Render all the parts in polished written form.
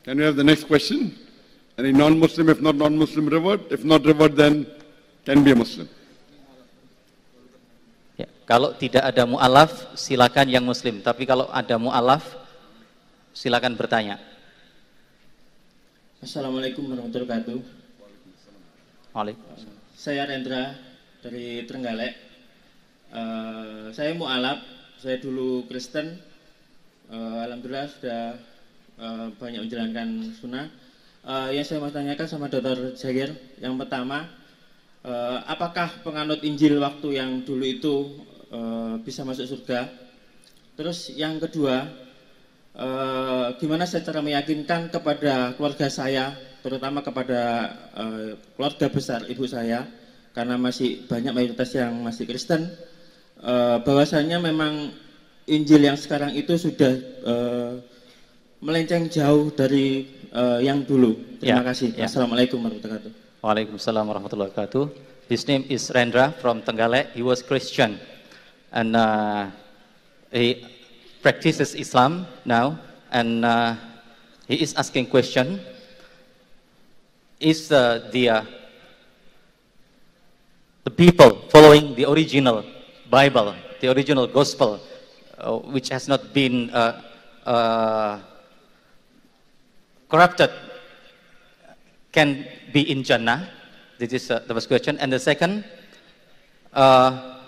Can we have the next question? Any non-Muslim, if not non-Muslim, revert. If not revert, then can be a Muslim. Ya, kalau tidak ada mu'alaf, silakan yang Muslim. Tapi kalau ada mu'alaf, silakan bertanya. Assalamualaikum warahmatullahi wabarakatuh. Waalaikumsalam. Saya Rendra dari Trenggalek. Saya mu'alaf, saya dulu Kristen. Alhamdulillah sudah banyak menjalankan sunnah. Yang saya mau tanyakan sama Dr. Zahir, yang pertama, apakah penganut Injil waktu yang dulu itu bisa masuk surga? Terus yang kedua, gimana saya cara meyakinkan kepada keluarga saya, terutama kepada keluarga besar ibu saya, karena masih banyak mayoritas yang masih Kristen, bahwasanya memang Injil yang sekarang itu sudah melenceng jauh dari yang dulu. Terima kasih. Assalamualaikum warahmatullahi wabarakatuh. Waalaikumsalam warahmatullahi wabarakatuh. His name is Rendra from Trenggalek. He was Christian and he practices Islam now, and he is asking question: is the people following the original Bible, the original Gospel, which has not been corrupted, can be in Jannah? This is the first question. And the second, how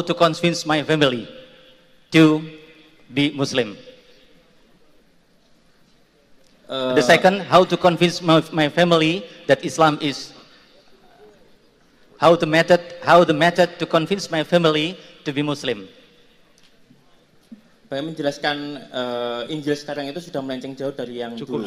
to convince my family to be Muslim? The second, how to convince my family that Islam is, how the method to convince my family to be Muslim? Saya menjelaskan Injil sekarang itu sudah melenceng jauh dari yang dulu.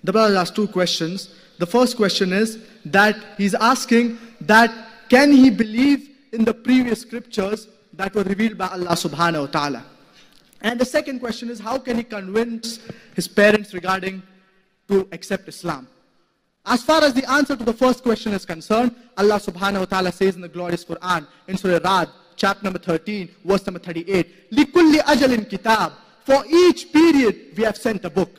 The brother asked two questions. The first question is that he's asking that can he believe in the previous scriptures that were revealed by Allah subhanahu wa ta'ala? And the second question is how can he convince his parents regarding to accept Islam? As far as the answer to the first question is concerned, Allah subhanahu wa ta'ala says in the glorious Quran, in Surah Ra'd, chapter number 13, verse number 38, لِكُلِّ أَجَلٍ كِتَابٍ. For each period we have sent a book.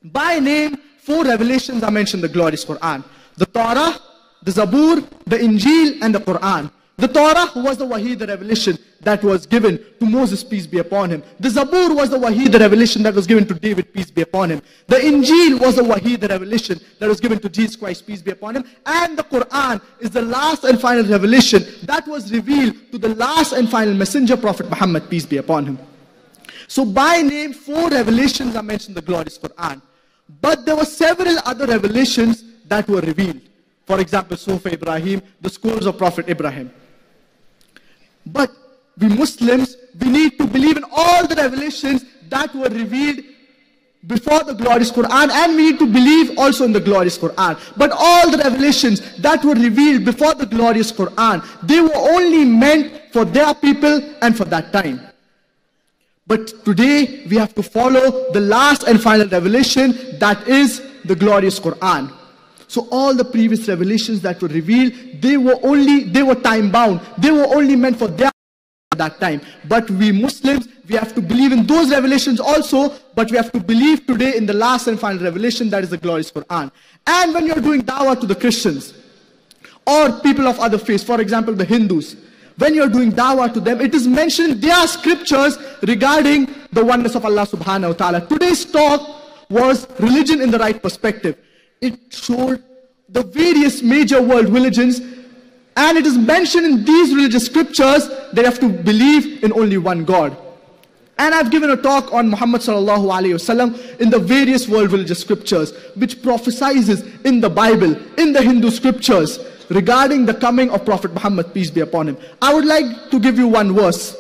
By name, 4 revelations are mentioned in the glorious Quran. The Torah, the Zabur, the Injil, and the Quran. The Torah was the Wahi, the revelation that was given to Moses, peace be upon him. The Zabur was the Wahi, the revelation that was given to David, peace be upon him. The Injil was the Wahi, the revelation that was given to Jesus Christ, peace be upon him. And the Quran is the last and final revelation that was revealed to the last and final messenger, Prophet Muhammad, peace be upon him. So by name, 4 revelations are mentioned in the glorious Quran. But there were several other revelations that were revealed. For example, Sufa Ibrahim, the scrolls of Prophet Ibrahim. But we Muslims, we need to believe in all the revelations that were revealed before the glorious Quran, and we need to believe also in the glorious Quran. But all the revelations that were revealed before the glorious Quran, they were only meant for their people and for that time. But today we have to follow the last and final revelation, that is the glorious Quran. So all the previous revelations that were revealed, they were time bound. They were only meant for their that time. But we Muslims, we have to believe in those revelations also, but we have to believe today in the last and final revelation, that is the glorious Quran. And when you're doing dawah to the Christians or people of other faiths, for example the Hindus, when you're doing dawah to them, it is mentioned in their scriptures regarding the oneness of Allah subhanahu wa ta'ala. Today's talk was religion in the right perspective. It showed the various major world religions, and it is mentioned in these religious scriptures that you have to believe in only one God. And I've given a talk on Muhammad sallallahu alaihi wasallam in the various world religious scriptures, which prophesizes in the Bible, in the Hindu scriptures, regarding the coming of Prophet Muhammad, peace be upon him. I would like to give you one verse.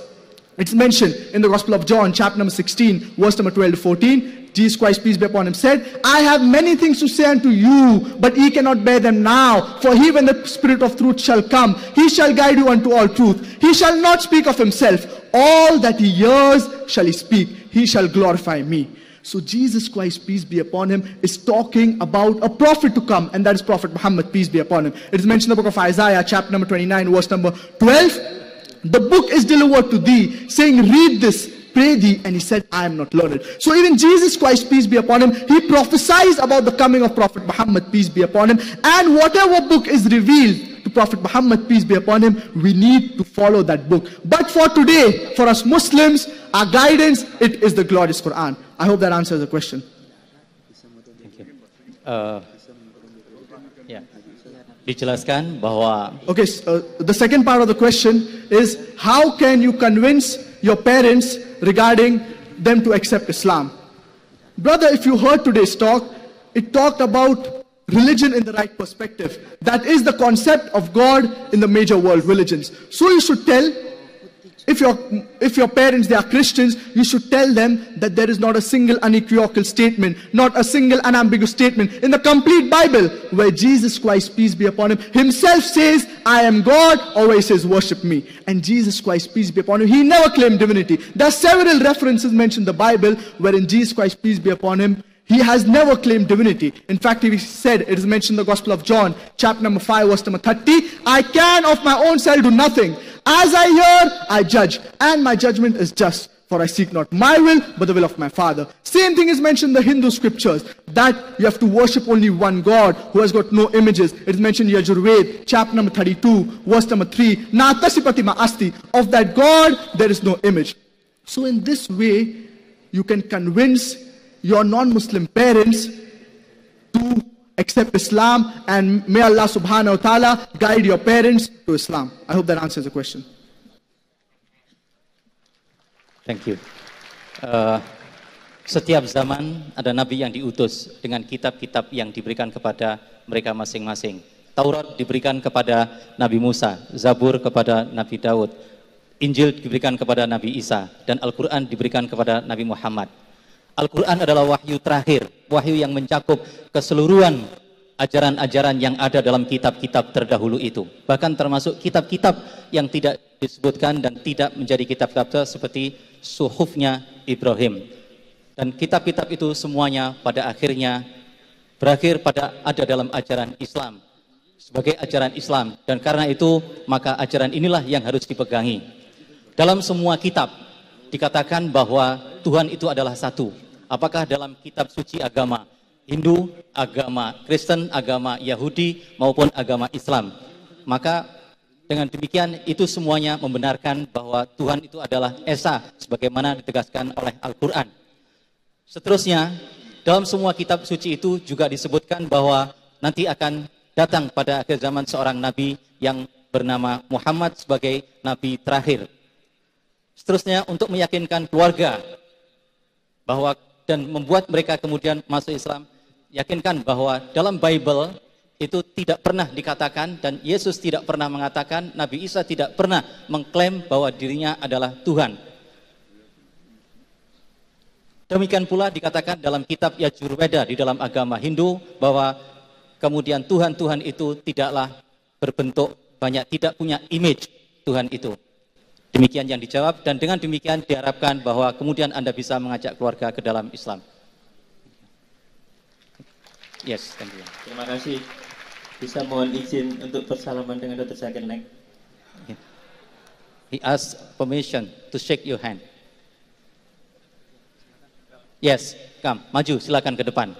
It's mentioned in the Gospel of John, chapter number 16, verse number 12 to 14. Jesus Christ, peace be upon him, said, I have many things to say unto you, but ye cannot bear them now. For he, when the Spirit of truth shall come, he shall guide you unto all truth. He shall not speak of himself. All that he hears shall he speak. He shall glorify me. So Jesus Christ, peace be upon him, is talking about a prophet to come, and that is Prophet Muhammad, peace be upon him. It is mentioned in the book of Isaiah, chapter number 29, verse number 12. The book is delivered to thee, saying, read this. pray thee, and he said, I am not learned. So even Jesus Christ, peace be upon him, he prophesies about the coming of Prophet Muhammad, peace be upon him, and whatever book is revealed to Prophet Muhammad, peace be upon him, we need to follow that book. But for today, for us Muslims, our guidance, it is the glorious Quran. I hope that answers the question. Thank you. Ya, dijelaskan bahwa Okay, the second part of the question is, how can you convince your parents regarding them to accept Islam? Brother, if you heard today's talk, it talked about religion in the right perspective. That is the concept of God in the major world religions. So you should tell, if your parents, they are Christians, you should tell them that there is not a single unequivocal statement, not a single unambiguous statement in the complete Bible where Jesus Christ, peace be upon him, himself says, I am God, or where he says, worship me. And Jesus Christ, peace be upon him, he never claimed divinity. There are several references mentioned in the Bible wherein Jesus Christ, peace be upon him, he has never claimed divinity. In fact, he said, it is mentioned in the Gospel of John, chapter number 5, verse number 30, I can of my own self do nothing. As I hear, I judge, and my judgment is just. For I seek not my will, but the will of my Father. Same thing is mentioned in the Hindu scriptures, that you have to worship only one God, who has got no images. It is mentioned in Yajurved, chapter number 32, verse number 3, Natasi Pratima Asti. Of that God, there is no image. So in this way, you can convince your non-Muslim parents to accept Islam, and may Allah subhanahu wa ta'ala guide your parents to Islam. I hope that answers the question. Thank you. Setiap zaman ada nabi yang diutus dengan kitab-kitab yang diberikan kepada mereka masing-masing. Taurat diberikan kepada Nabi Musa, Zabur kepada Nabi Daud, Injil diberikan kepada Nabi Isa, dan Al-Quran diberikan kepada Nabi Muhammad. Al-Quran adalah wahyu terakhir, wahyu yang mencakup keseluruhan ajaran-ajaran yang ada dalam kitab-kitab terdahulu itu. Bahkan termasuk kitab-kitab yang tidak disebutkan dan tidak menjadi kitab-kitab seperti Suhufnya Ibrahim. Dan kitab-kitab itu semuanya pada akhirnya berakhir pada ada dalam ajaran Islam, sebagai ajaran Islam. Dan karena itu maka ajaran inilah yang harus dipegangi. Dalam semua kitab dikatakan bahwa Tuhan itu adalah satu. Apakah dalam kitab suci agama Hindu, agama Kristen, agama Yahudi, maupun agama Islam. Maka dengan demikian itu semuanya membenarkan bahwa Tuhan itu adalah Esa, sebagaimana ditegaskan oleh Al-Quran. Seterusnya, dalam semua kitab suci itu juga disebutkan bahwa nanti akan datang pada akhir zaman seorang nabi yang bernama Muhammad sebagai nabi terakhir. Seterusnya, untuk meyakinkan keluarga bahwa dan membuat mereka kemudian masuk Islam, yakinkan bahwa dalam Bible itu tidak pernah dikatakan, dan Yesus tidak pernah mengatakan, Nabi Isa tidak pernah mengklaim bahwa dirinya adalah Tuhan. Demikian pula dikatakan dalam kitab Yajurveda di dalam agama Hindu bahwa kemudian Tuhan-Tuhan itu tidaklah berbentuk banyak, tidak punya image Tuhan itu. Demikian yang dijawab, dan dengan demikian diharapkan bahwa kemudian Anda bisa mengajak keluarga ke dalam Islam. Yes, thank you. Terima kasih. Bisa mohon izin untuk bersalaman dengan Dr. Zakir Naik. He asked permission to shake your hand. Yes, come, maju, silakan ke depan.